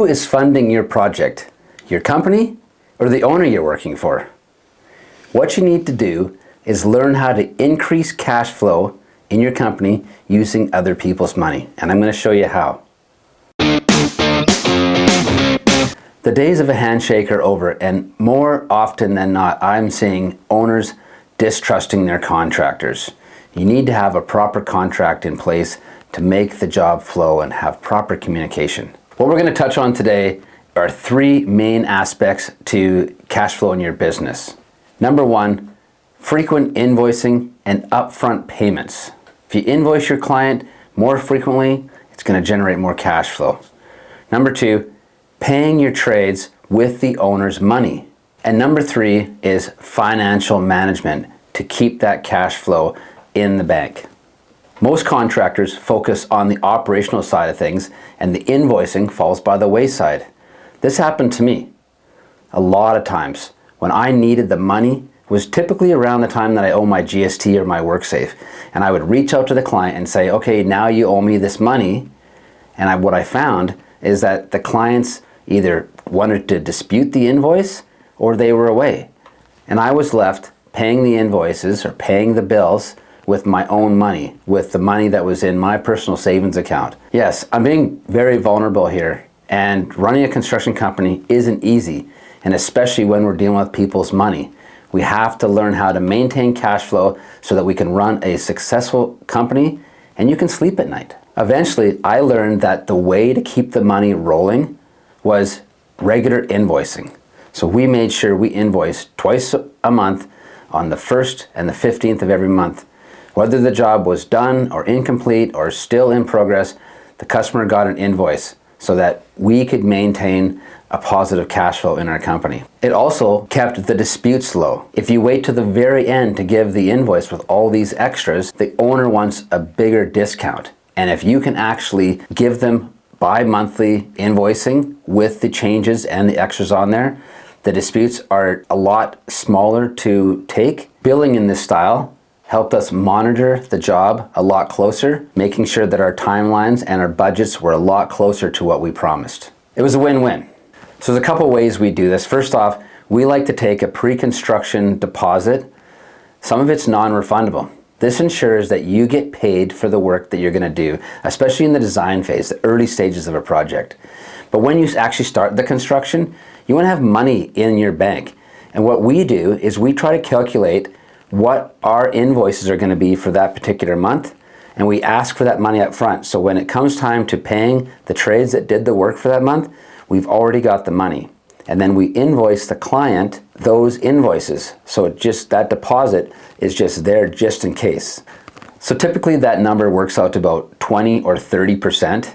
Who is funding your project? Your company or the owner you're working for? What you need to do is learn how to increase cash flow in your company using other people's money. And I'm going to show you how. The days of a handshake are over, and more often than not, I'm seeing owners distrusting their contractors. You need to have a proper contract in place to make the job flow and have proper communication. What we're going to touch on today are three main aspects to cash flow in your business. Number one, frequent invoicing and upfront payments. If you invoice your client more frequently, it's going to generate more cash flow. Number two, paying your trades with the owner's money. And number three is financial management to keep that cash flow in the bank. Most contractors focus on the operational side of things, and the invoicing falls by the wayside. This happened to me a lot of times. When I needed the money was typically around the time that I owe my GST or my WorkSafe. And I would reach out to the client and say, okay, now you owe me this money. And what I found is that the clients either wanted to dispute the invoice or they were away. And I was left paying the invoices or paying the bills with my own money, with the money that was in my personal savings account. Yes, I'm being very vulnerable here, and running a construction company isn't easy, and especially when we're dealing with people's money. We have to learn how to maintain cash flow so that we can run a successful company and you can sleep at night. Eventually, I learned that the way to keep the money rolling was regular invoicing. So we made sure we invoiced twice a month on the 1st and the 15th of every month. Whether the job was done or incomplete or still in progress, the customer got an invoice so that we could maintain a positive cash flow in our company. It also kept the disputes low. If you wait to the very end to give the invoice with all these extras, the owner wants a bigger discount. And if you can actually give them bi-monthly invoicing with the changes and the extras on there, the disputes are a lot smaller to take. Billing in this style helped us monitor the job a lot closer, making sure that our timelines and our budgets were a lot closer to what we promised. It was a win-win. So there's a couple ways we do this. First off, we like to take a pre-construction deposit. Some of it's non-refundable. This ensures that you get paid for the work that you're going to do, especially in the design phase, the early stages of a project. But when you actually start the construction, you want to have money in your bank. And what we do is we try to calculate what our invoices are going to be for that particular month, and we ask for that money up front. So when it comes time to paying the trades that did the work for that month, we've already got the money. And then we invoice the client those invoices. So that deposit is just there just in case. So typically that number works out to about 20 or 30%.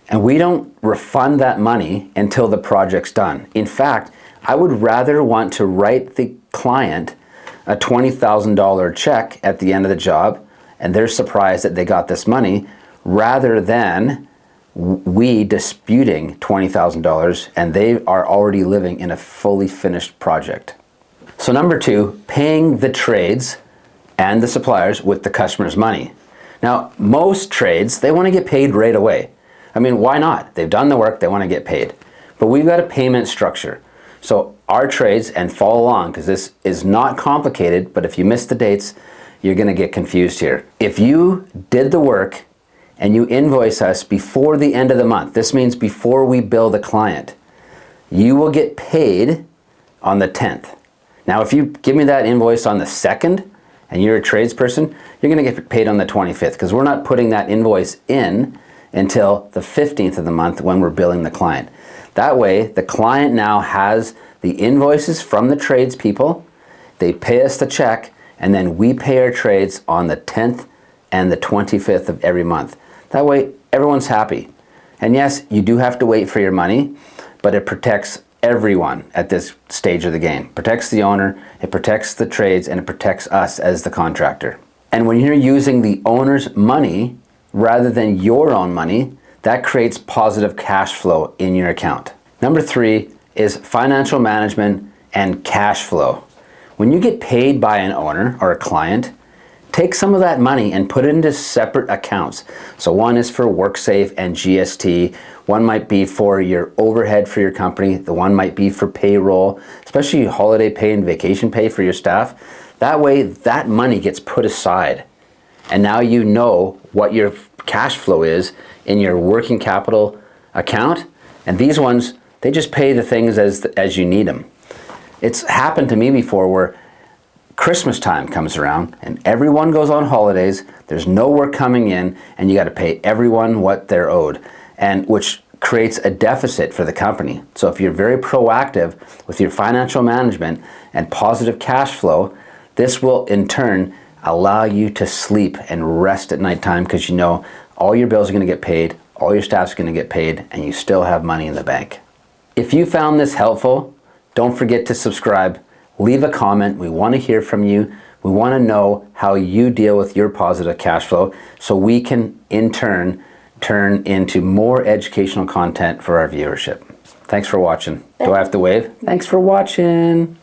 And we don't refund that money until the project's done. In fact, I would rather want to write the client a $20,000 check at the end of the job, and they're surprised that they got this money, rather than we disputing $20,000 and they are already living in a fully finished project. So number two, paying the trades and the suppliers with the customer's money. Now, most trades, they want to get paid right away. I mean, why not? They've done the work, they want to get paid. But we've got a payment structure. So our trades, and follow along because this is not complicated, but if you miss the dates, you're going to get confused here. If you did the work and you invoice us before the end of the month, this means before we bill the client, you will get paid on the 10th. Now, if you give me that invoice on the 2nd and you're a tradesperson, you're going to get paid on the 25th because we're not putting that invoice in until the 15th of the month when we're billing the client. That way, the client now has the invoices from the tradespeople, they pay us the check, and then we pay our trades on the 10th and the 25th of every month. That way, everyone's happy. And yes, you do have to wait for your money, but it protects everyone at this stage of the game. It protects the owner, it protects the trades, and it protects us as the contractor. And when you're using the owner's money rather than your own money, that creates positive cash flow in your account. Number three is financial management and cash flow. When you get paid by an owner or a client, take some of that money and put it into separate accounts. So one is for WorkSafe and GST. One might be for your overhead for your company. The one might be for payroll, especially holiday pay and vacation pay for your staff. That way, that money gets put aside. And now you know what your cash flow is in your working capital account. And these ones, they just pay the things as you need them. It's happened to me before where Christmas time comes around and everyone goes on holidays, there's no work coming in, and you got to pay everyone what they're owed, and which creates a deficit for the company. So if you're very proactive with your financial management and positive cash flow, this will in turn allow you to sleep and rest at nighttime because you know all your bills are going to get paid, all your staff's going to get paid, and you still have money in the bank. If you found this helpful, don't forget to subscribe. Leave a comment. We want to hear from you. We want to know how you deal with your positive cash flow so we can in turn turn into more educational content for our viewership. Thanks for watching. Do I have to wave? Thanks for watching.